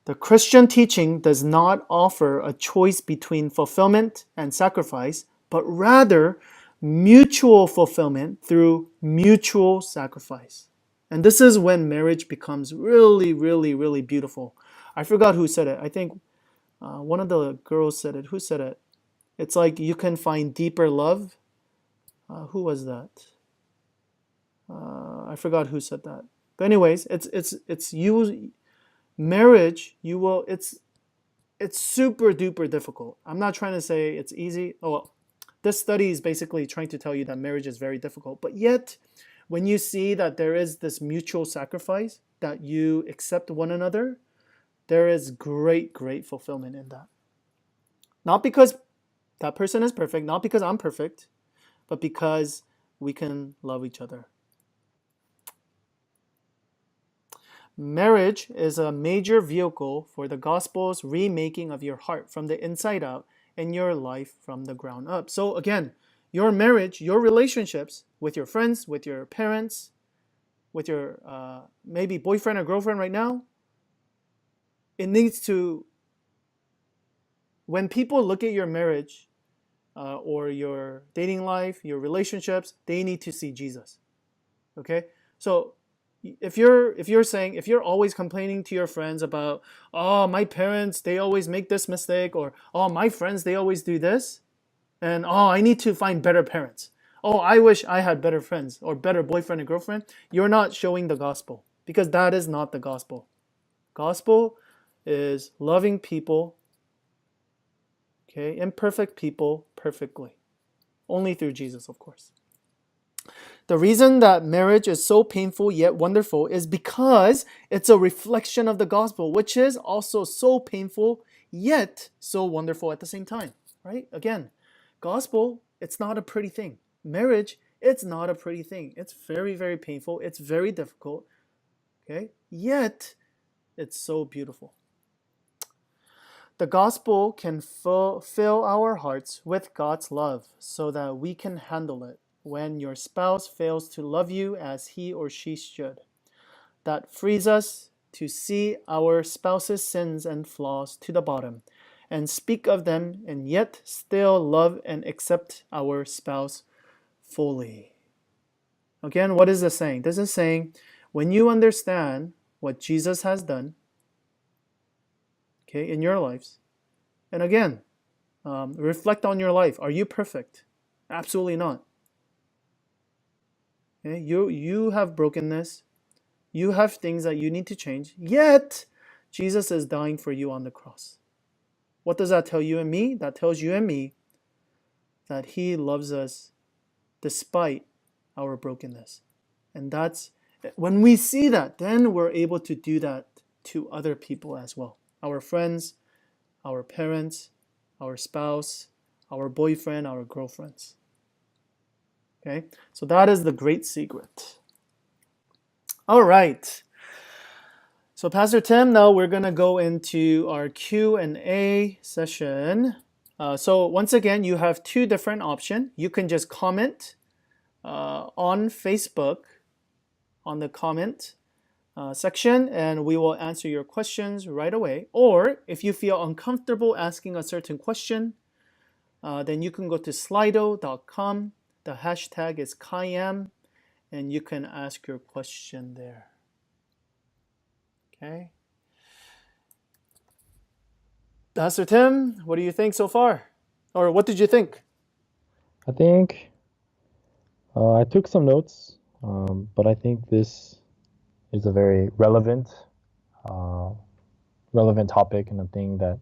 B: The Christian teaching does not offer a choice between fulfillment and sacrifice, but rather mutual fulfillment through mutual sacrifice. And this is when marriage becomes really, really, really beautiful. I forgot who said it. I think one of the girls said it. Who said it? It's like you can find deeper love. Who was that? I forgot who said that. But anyways, it's you. Marriage, it's super duper difficult. I'm not trying to say it's easy. Oh, well, this study is basically trying to tell you that marriage is very difficult. But yet, when you see that there is this mutual sacrifice, that you accept one another, there is great, great fulfillment in that. Not because that person is perfect, not because I'm perfect, but because we can love each other. Marriage is a major vehicle for the gospel's remaking of your heart from the inside out and your life from the ground up. So again, your marriage, your relationships with your friends, with your parents, with your maybe boyfriend or girlfriend right now, it needs to, when people look at your marriage or your dating life, your relationships, they need to see Jesus. Okay? So if you're saying, if you're always complaining to your friends about, oh, my parents, they always make this mistake, or oh, my friends, they always do this, and oh, I need to find better parents. Oh, I wish I had better friends or better boyfriend and girlfriend. You're not showing the gospel, because that is not the gospel. Gospel is loving people, okay, imperfect people perfectly. Only through Jesus, of course. The reason that marriage is so painful yet wonderful is because it's a reflection of the gospel, which is also so painful yet so wonderful at the same time, right? Again, gospel, it's not a pretty thing. Marriage, it's not a pretty thing. It's very, very painful. It's very difficult, okay? Yet, it's so beautiful. The gospel can fill our hearts with God's love so that we can handle it when your spouse fails to love you as he or she should. That frees us to see our spouse's sins and flaws to the bottom and speak of them, and yet still love and accept our spouse fully. Again, what is this saying? This is saying, when you understand what Jesus has done, okay, in your lives, and again, reflect on your life. Are you perfect? Absolutely not. Okay? You have brokenness. You have things that you need to change. Yet, Jesus is dying for you on the cross. What does that tell you and me? That tells you and me that He loves us despite our brokenness. And that's, when we see that, then we're able to do that to other people as well. Our friends, our parents, our spouse, our boyfriend, our girlfriends. Okay? So that is the great secret. All right. So Pastor Tim, now we're going to go into our Q&A session. So once again, you have two different options. You can just comment on Facebook on the comment section, and we will answer your questions right away. Or if you feel uncomfortable asking a certain question, then you can go to slido.com. The hashtag is Kayamm, and you can ask your question there. Okay. Pastor Tim, what do you think so far? Or what did you think?
C: I think I took some notes, but I think this is a very relevant topic, and a thing that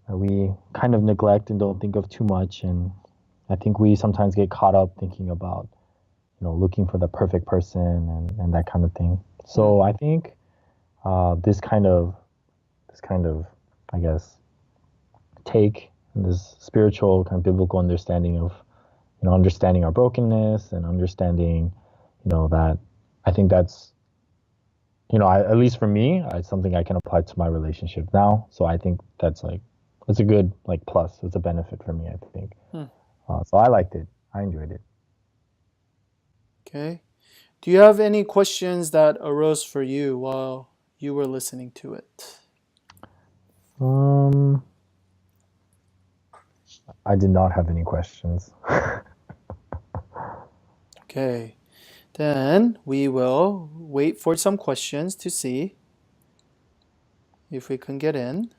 C: we kind of neglect and don't think of too much. And I think we sometimes get caught up thinking about, looking for the perfect person and that kind of thing. So I think this kind of, I guess, take this spiritual kind of biblical understanding of, understanding our brokenness and understanding, that I think that's, at least for me, it's something I can apply to my relationship now. So I think that's it's a good plus. It's a benefit for me, I think. So I liked it. I enjoyed it.
B: Okay. Do you have any questions that arose for you while you were listening to it?
C: I did not have any questions.
B: Okay. Then we will wait for some questions to see if we can get in.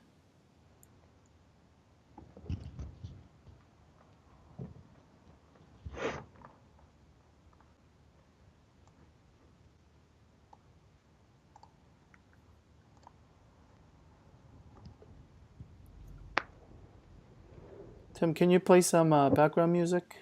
B: Tim, can you play some background music?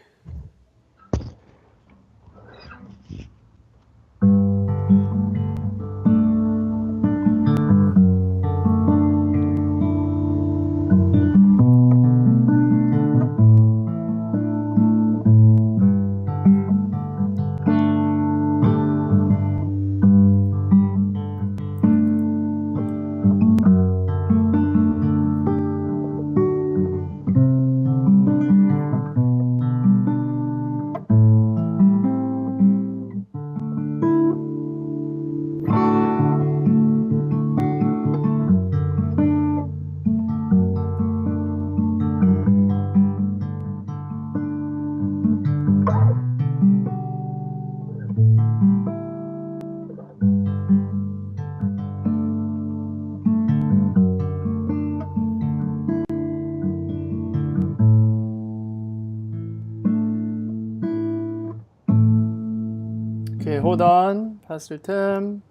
B: Okay, hold on, Pastor Tim.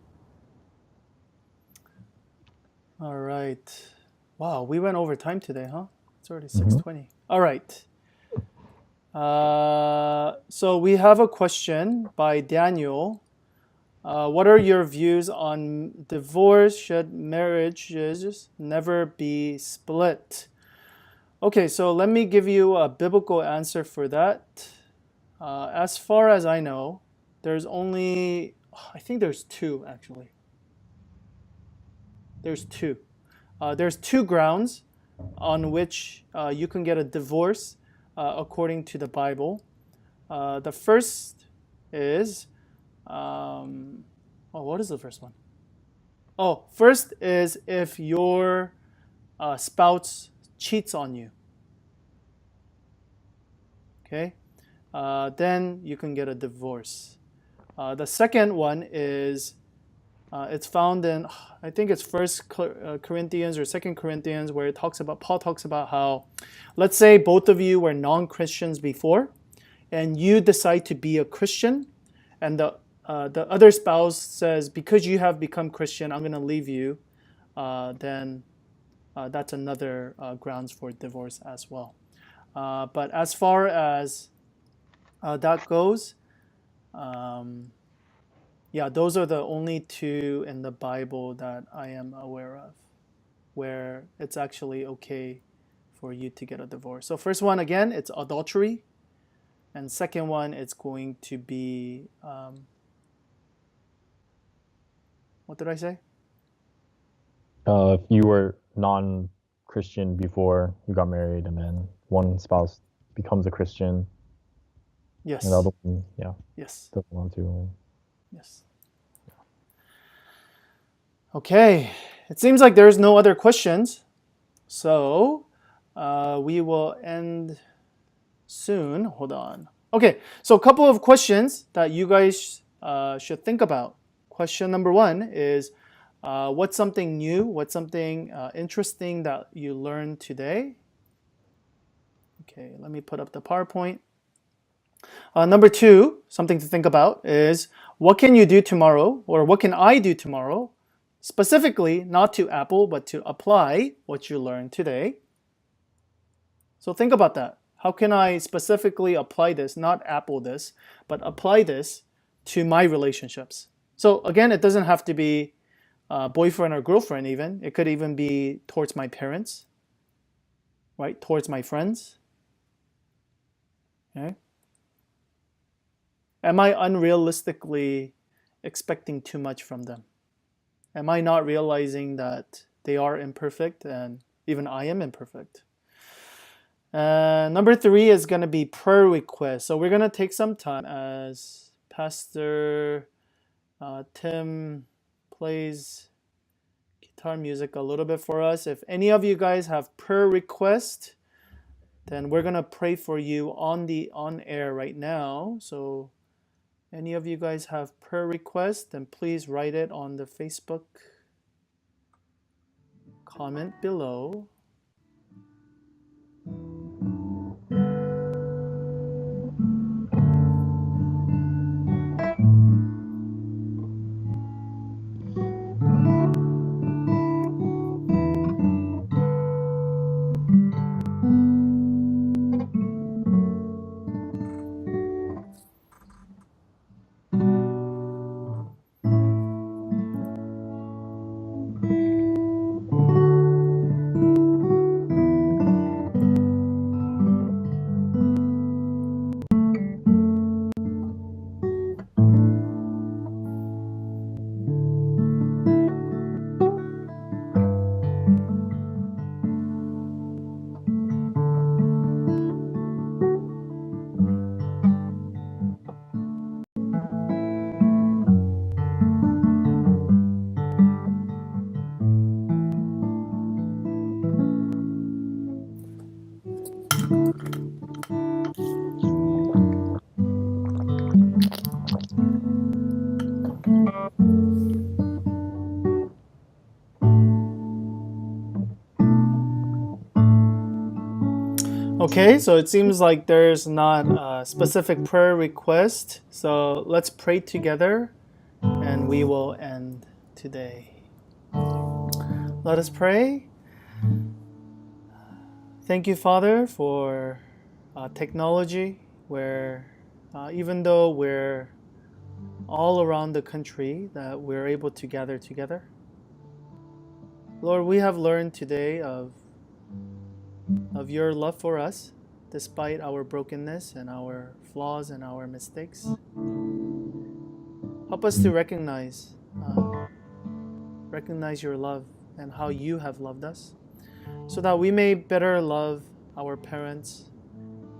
B: All right. Wow, we went over time today, huh? It's already 6:20. All right. So we have a question by Daniel. What are your views on divorce? Should marriages never be split? Okay, so let me give you a biblical answer for that. As far as I know, there's only, I think there's two actually. There's two. There's two grounds on which you can get a divorce according to the Bible. The first is, what is the first one? Oh, first is if your spouse cheats on you. Okay, then you can get a divorce. The second one is it's found in, I think it's First Corinthians or Second Corinthians, where Paul talks about how, let's say both of you were non-Christians before, and you decide to be a Christian, and the other spouse says, because you have become Christian, I'm going to leave you. Then that's another grounds for divorce as well. But as far as that goes, yeah, those are the only two in the Bible that I am aware of where it's actually okay for you to get a divorce. So first one, again, it's adultery. And second one, it's going to be, what did I say?
C: If you were non-Christian before you got married, and then one spouse becomes a Christian,
B: Yes.
C: and the other one,
B: Yes.
C: doesn't want to.
B: Yes. Okay. It seems like there's no other questions. So we will end soon. Hold on. Okay. So a couple of questions that you guys should think about. Question number one is, what's something new? What's something interesting that you learned today? Okay, let me put up the PowerPoint. Number two, something to think about is, what can you do tomorrow, or what can I do tomorrow, specifically not to Apple, but to apply what you learned today? So think about that. How can I specifically apply this, not Apple this, but apply this to my relationships? So again, it doesn't have to be boyfriend or girlfriend even. It could even be towards my parents, right? Towards my friends. Okay. Am I unrealistically expecting too much from them? Am I not realizing that they are imperfect and even I am imperfect? Number three is going to be prayer requests. So we're going to take some time as Pastor Tim plays guitar music a little bit for us. If any of you guys have prayer requests, then we're going to pray for you on air right now. So any of you guys have prayer requests, then please write it on the Facebook comment below. Okay, so it seems like there's not a specific prayer request. So let's pray together and we will end today. Let us pray. Thank you, Father, for technology where even though we're all around the country, that we're able to gather together. Lord, we have learned today of your love for us, despite our brokenness and our flaws and our mistakes. Help us to recognize your love and how you have loved us, so that we may better love our parents,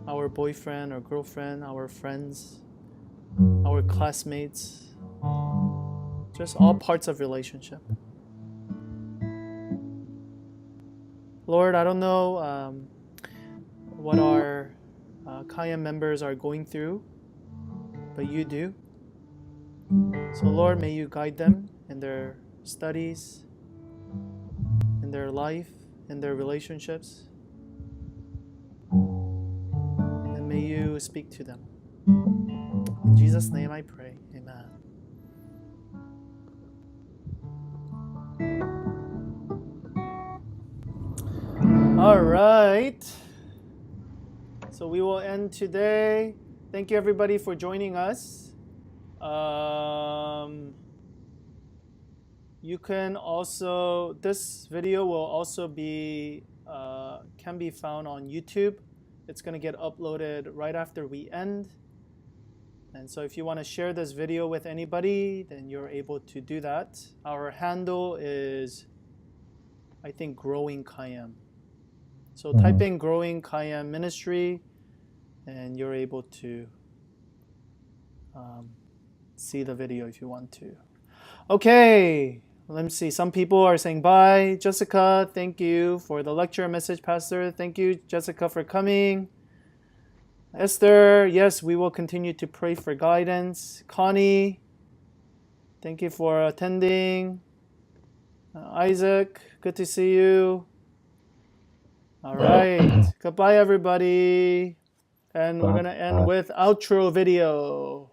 B: our boyfriend or girlfriend, our friends, our classmates, just all parts of relationship. Lord, I don't know what our Kayamm members are going through, but you do. So Lord, may you guide them in their studies, in their life, in their relationships, and may you speak to them. In Jesus' name I pray, amen. All right, so we will end today. Thank you everybody for joining us. You can also, this video will also be, can be found on YouTube. It's going to get uploaded right after we end. And so if you want to share this video with anybody, then you're able to do that. Our handle is, I think, Growing Kayamm. So type in Growing Kayamm Ministry, and you're able to see the video if you want to. Okay, let me see. Some people are saying bye. Jessica, thank you for the lecture message, Pastor. Thank you, Jessica, for coming. Esther, yes, we will continue to pray for guidance. Connie, thank you for attending. Isaac, good to see you. All right, goodbye, everybody. And we're going to end with outro video.